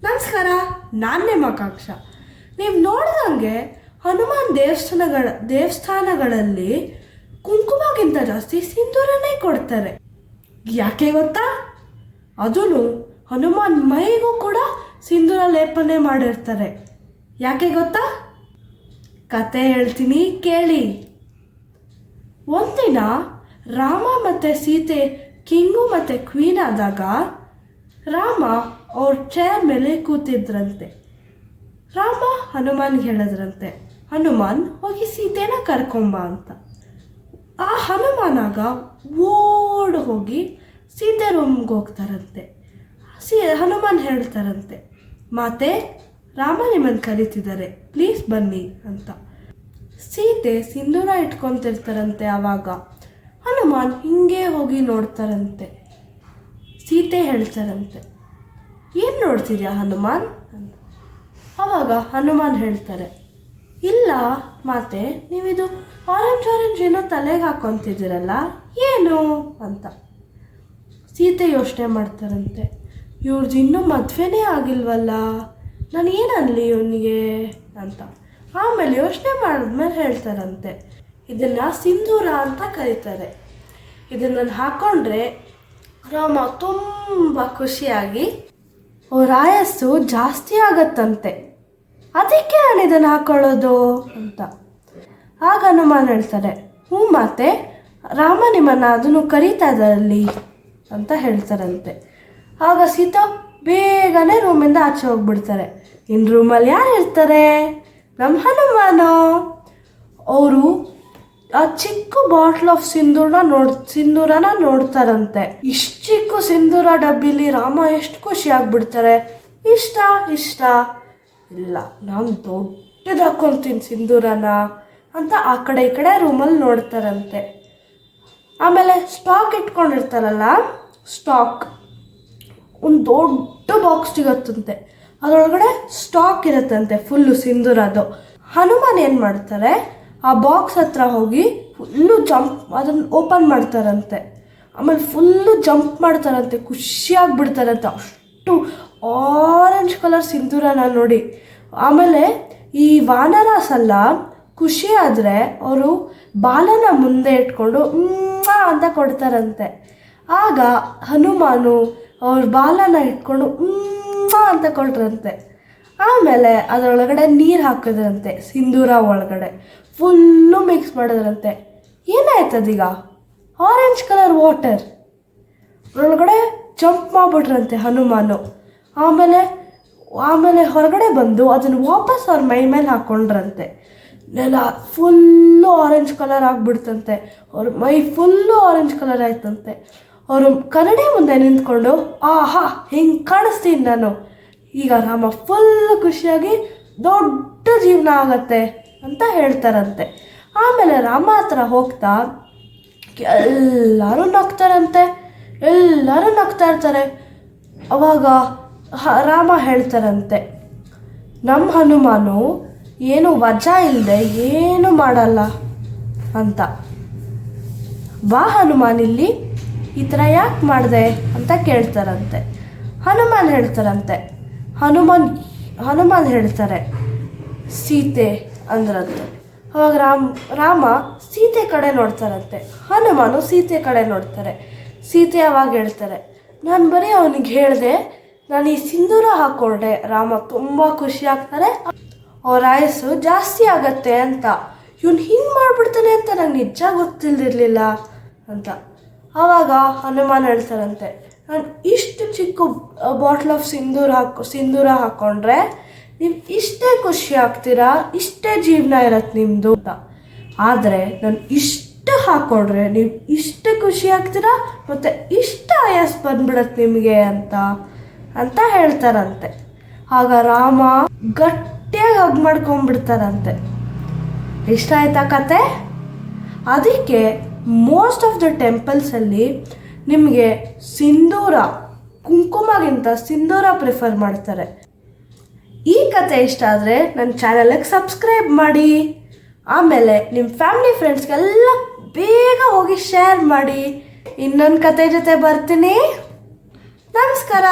ನಮಸ್ಕಾರ, ನಾನು ನಿಮ್ಮ ಆಕಾಂಕ್ಷ. ನೀವು ನೋಡಿದಂಗೆ ಹನುಮಾನ್ ದೇವಸ್ಥಾನಗಳಲ್ಲಿ ಕುಂಕುಮಗಿಂತ ಜಾಸ್ತಿ ಸಿಂಧೂರನೇ ಕೊಡ್ತಾರೆ. ಯಾಕೆ ಗೊತ್ತಾ? ಅದೂ ಹನುಮಾನ್ ಮೈಗೂ ಕೂಡ ಸಿಂಧೂರ ಲೇಪನೆ ಮಾಡಿರ್ತಾರೆ. ಯಾಕೆ ಗೊತ್ತಾ? ಕತೆ ಹೇಳ್ತೀನಿ ಕೇಳಿ. ಒಂದಿನ ರಾಮ ಮತ್ತು ಸೀತೆ ಕಿಂಗು ಮತ್ತು ಕ್ವೀನ್ ಆದಾಗ ರಾಮ ಅವ್ರ ಚೇರ್ ಮೇಲೆ ಕೂತಿದ್ರಂತೆ. ರಾಮ ಹನುಮಾನ್ಗೆ ಹೇಳಿದ್ರಂತೆ, ಹನುಮಾನ್ ಹೋಗಿ ಸೀತೆನ ಕರ್ಕೊಂಬ ಅಂತ. ಆ ಹನುಮಾನಾಗ ಓಡ್ ಹೋಗಿ ಸೀತೆ ರೂಮ್ಗೆ ಹೋಗ್ತಾರಂತೆ. ಹನುಮಾನ್ ಹೇಳ್ತಾರಂತೆ, ಮಾತೆ ರಾಮ ನಿಮ್ಮನ್ನು ಕರೀತಿದ್ದಾರೆ, ಪ್ಲೀಸ್ ಬನ್ನಿ ಅಂತ. ಸೀತೆ ಸಿಂಧೂರ ಇಟ್ಕೊತಿರ್ತಾರಂತೆ. ಆವಾಗ ಹನುಮಾನ್ ಹಿಂಗೆ ಹೋಗಿ ನೋಡ್ತಾರಂತೆ. ಸೀತೆ ಹೇಳ್ತಾರಂತೆ, ಏನು ನೋಡ್ತಿದ್ಯಾ ಹನುಮಾನ್ ಅಂತ. ಆವಾಗ ಹನುಮಾನ್ ಹೇಳ್ತಾರೆ, ಇಲ್ಲ ಮಾತೆ, ನೀವಿದು ಆರೆಂಜ್ ಏನೋ ತಲೆಗೆ ಹಾಕ್ಕೊತಿದ್ದೀರಲ್ಲ, ಏನು ಅಂತ. ಸೀತೆ ಯೋಚನೆ ಮಾಡ್ತಾರಂತೆ, ಇವ್ರದ್ದು ಇನ್ನೂ ಮದುವೆನೇ ಆಗಿಲ್ವಲ್ಲ, ನಾನು ಏನನ್ನಲಿ ಇವನಿಗೆ ಅಂತ. ಆಮೇಲೆ ಯೋಚನೆ ಮಾಡಿದ್ಮೇಲೆ ಹೇಳ್ತಾರಂತೆ, ಇದನ್ನು ಸಿಂಧೂರ ಅಂತ ಕರೀತಾರೆ. ಇದನ್ನು ಹಾಕ್ಕೊಂಡ್ರೆ ರಾಮ ತುಂಬ ಖುಷಿಯಾಗಿ ಅವ್ರ ಆಯಸ್ಸು ಜಾಸ್ತಿ ಆಗತ್ತಂತೆ, ಅದಕ್ಕೆ ನಾನು ಇದನ್ನು ಹಾಕ್ಕೊಳ್ಳೋದು ಅಂತ. ಆಗ ಹನುಮಾನ್ ಹೇಳ್ತಾರೆ, ಹ್ಞೂ ಮಾತೆ, ರಾಮ ನಿಮ್ಮನ್ನು ಅದನ್ನು ಕರೀತಾ ಇದ್ದಾರಲ್ಲಿ ಅಂತ ಹೇಳ್ತಾರಂತೆ. ಆಗ ಸೀತಾ ಬೇಗನೆ ರೂಮಿಂದ ಆಚೆ ಹೋಗ್ಬಿಡ್ತಾರೆ. ಇನ್ನು ರೂಮಲ್ಲಿ ಯಾರು ಇರ್ತಾರೆ? ನಮ್ಮ ಹನುಮಾನು. ಅವರು ಆ ಚಿಕ್ಕ ಬಾಟ್ಲ್ ಆಫ್ ಸಿಂಧೂರನ ನೋಡ್ತಾರಂತೆ. ಇಷ್ಟು ಚಿಕ್ಕ ಸಿಂಧೂರ ಡಬ್ಬಿಲಿ ರಾಮ ಎಷ್ಟು ಖುಷಿ ಆಗ್ಬಿಡ್ತಾರೆ. ಇಷ್ಟ ಇಲ್ಲ, ನಾನು ದೊಡ್ಡದು ಹಾಕ್ಕೊತೀನಿ ಸಿಂಧೂರನ ಅಂತ ಆ ಕಡೆ ಈ ಕಡೆ ರೂಮಲ್ಲಿ ನೋಡ್ತಾರಂತೆ. ಆಮೇಲೆ ಸ್ಟಾಕ್ ಇಟ್ಕೊಂಡಿರ್ತಾರಲ್ಲ, ಸ್ಟಾಕ್ ಒಂದು ದೊಡ್ಡ ಬಾಕ್ಸ್ ಸಿಗತ್ತಂತೆ. ಅದರೊಳಗಡೆ ಸ್ಟಾಕ್ ಇರುತ್ತಂತೆ ಫುಲ್ಲು ಸಿಂಧೂರದು. ಹನುಮಾನ್ ಏನು ಮಾಡ್ತಾರೆ, ಆ ಬಾಕ್ಸ್ ಹತ್ರ ಹೋಗಿ ಫುಲ್ಲು ಅದನ್ನು ಓಪನ್ ಮಾಡ್ತಾರಂತೆ. ಆಮೇಲೆ ಫುಲ್ಲು ಜಂಪ್ ಮಾಡ್ತಾರಂತೆ, ಖುಷಿಯಾಗಿಬಿಡ್ತಾರಂತೆ ಅಷ್ಟು ಆರೆಂಜ್ ಕಲರ್ ಸಿಂಧೂರನ ನೋಡಿ. ಆಮೇಲೆ ಈ ವಾನರಾಸಲ್ಲ ಖುಷಿ ಆದರೆ ಅವರು ಬಾಲನ ಮುಂದೆ ಇಟ್ಕೊಂಡು ಅಂತ ಕೊಡ್ತಾರಂತೆ. ಆಗ ಹನುಮಾನು ಅವ್ರ ಬಾಲನ ಇಟ್ಕೊಂಡು ಅಂತ ಕೊಟ್ರಂತೆ. ಆಮೇಲೆ ಅದರೊಳಗಡೆ ನೀರು ಹಾಕಿದ್ರಂತೆ, ಸಿಂಧೂರ ಒಳಗಡೆ ಫುಲ್ಲು ಮಿಕ್ಸ್ ಮಾಡಿದ್ರಂತೆ. ಏನಾಯ್ತದೀಗ? ಆರೆಂಜ್ ಕಲರ್ ವಾಟರ್ ಒಳಗಡೆ ಜಂಪ್ ಮಾಡಿಬಿಟ್ರಂತೆ ಹನುಮಾನು. ಆಮೇಲೆ ಹೊರಗಡೆ ಬಂದು ಅದನ್ನು ವಾಪಸ್ ಅವ್ರ ಮೈ ಮೇಲೆ ಹಾಕ್ಕೊಂಡ್ರಂತೆ. ನೆಲ ಫುಲ್ಲು ಆರೆಂಜ್ ಕಲರ್ ಆಗಿಬಿಡ್ತಂತೆ. ಅವ್ರ ಮೈ ಫುಲ್ಲು ಆರೆಂಜ್ ಕಲರ್ ಆಯ್ತಂತೆ. ಅವರು ಕನ್ನಡಿ ಮುಂದೆ ನಿಂತ್ಕೊಂಡು, ಆಹಾ ಹಿಂಗೆ ಕಾಣಿಸ್ತೀನಿ ನಾನು, ಈಗ ರಾಮ ಫುಲ್ ಖುಷಿಯಾಗಿ ದೊಡ್ಡ ಜೀವನ ಆಗತ್ತೆ ಅಂತ ಹೇಳ್ತಾರಂತೆ. ಆಮೇಲೆ ರಾಮ ಹತ್ರ ಹೋಗ್ತಾ ಎಲ್ಲರೂ ನಗ್ತಾ ಇರ್ತಾರೆ. ಅವಾಗ ರಾಮ ಹೇಳ್ತಾರಂತೆ, ನಮ್ಮ ಹನುಮಾನು ಏನು ವಜಾ ಇಲ್ಲದೆ ಏನು ಮಾಡಲ್ಲ ಅಂತ. ಬಾ ಹನುಮಾನ್, ಇಲ್ಲಿ ಈ ಥರ ಯಾಕೆ ಮಾಡಿದೆ ಅಂತ ಕೇಳ್ತಾರಂತೆ. ಹನುಮಾನ್ ಹೇಳ್ತಾರೆ ಸೀತೆ ಅಂದ್ರಂತೆ. ಅವಾಗ ರಾಮ ಸೀತೆ ಕಡೆ ನೋಡ್ತಾರಂತೆ, ಹನುಮಾನು ಸೀತೆ ಕಡೆ ನೋಡ್ತಾರೆ. ಸೀತೆ ಅವಾಗ ಹೇಳ್ತಾರೆ, ನಾನು ಬರೀ ಅವನಿಗೆ ಹೇಳಿದೆ, ನಾನು ಈ ಸಿಂಧೂರ ಹಾಕ್ಕೊಂಡೆ, ರಾಮ ತುಂಬ ಖುಷಿ ಆಗ್ತಾರೆ, ಅವ್ರ ಆಯಸ್ಸು ಜಾಸ್ತಿ ಆಗತ್ತೆ ಅಂತ. ಇವನು ಹಿಂಗೆ ಮಾಡಿಬಿಡ್ತಾನೆ ಅಂತ ನಂಗೆ ನಿಜ ಗೊತ್ತಿಲ್ದಿರಲಿಲ್ಲ ಅಂತ. ಆವಾಗ ಹನುಮಾನ್ ಹೇಳ್ತಾರಂತೆ, ನಾನು ಇಷ್ಟು ಚಿಕ್ಕ ಬಾಟ್ಲ್ ಆಫ್ ಸಿಂಧೂರ ಹಾಕ್ಕೊಂಡ್ರೆ ನೀವು ಇಷ್ಟೇ ಖುಷಿ ಆಗ್ತೀರಾ, ಇಷ್ಟೇ ಜೀವನ ಇರತ್ತೆ ನಿಮ್ಮದು ಅಂತ. ಆದರೆ ನಾನು ಇಷ್ಟು ಹಾಕ್ಕೊಂಡ್ರೆ ನೀವು ಇಷ್ಟು ಖುಷಿ ಆಗ್ತೀರಾ ಮತ್ತು ಇಷ್ಟು ಆಯಾಸ ಬಂದ್ಬಿಡತ್ತೆ ನಿಮಗೆ ಅಂತ ಹೇಳ್ತಾರಂತೆ. ಆಗ ರಾಮ ಗಟ್ಟಿಯಾಗಿ ಹಗ್ ಮಾಡ್ಕೊಂಡ್ಬಿಡ್ತಾರಂತೆ. ಇಷ್ಟ ಆಯ್ತಾ ಕತೆ? ಅದಕ್ಕೆ ಮೋಸ್ಟ್ ಆಫ್ ದ ಟೆಂಪಲ್ಸಲ್ಲಿ ನಿಮಗೆ ಕುಂಕುಮಗಿಂತ ಸಿಂಧೂರ ಪ್ರಿಫರ್ ಮಾಡ್ತಾರೆ. ಈ ಕತೆ ಇಷ್ಟ ಆದರೆ ನನ್ನ ಚಾನಲ್ಗೆ ಸಬ್ಸ್ಕ್ರೈಬ್ ಮಾಡಿ. ಆಮೇಲೆ ನಿಮ್ಮ ಫ್ಯಾಮಿಲಿ ಫ್ರೆಂಡ್ಸ್ಗೆಲ್ಲ ಬೇಗ ಹೋಗಿ ಶೇರ್ ಮಾಡಿ. ಇನ್ನೊಂದು ಕತೆ ಜೊತೆ ಬರ್ತೀನಿ. ನಮಸ್ಕಾರ.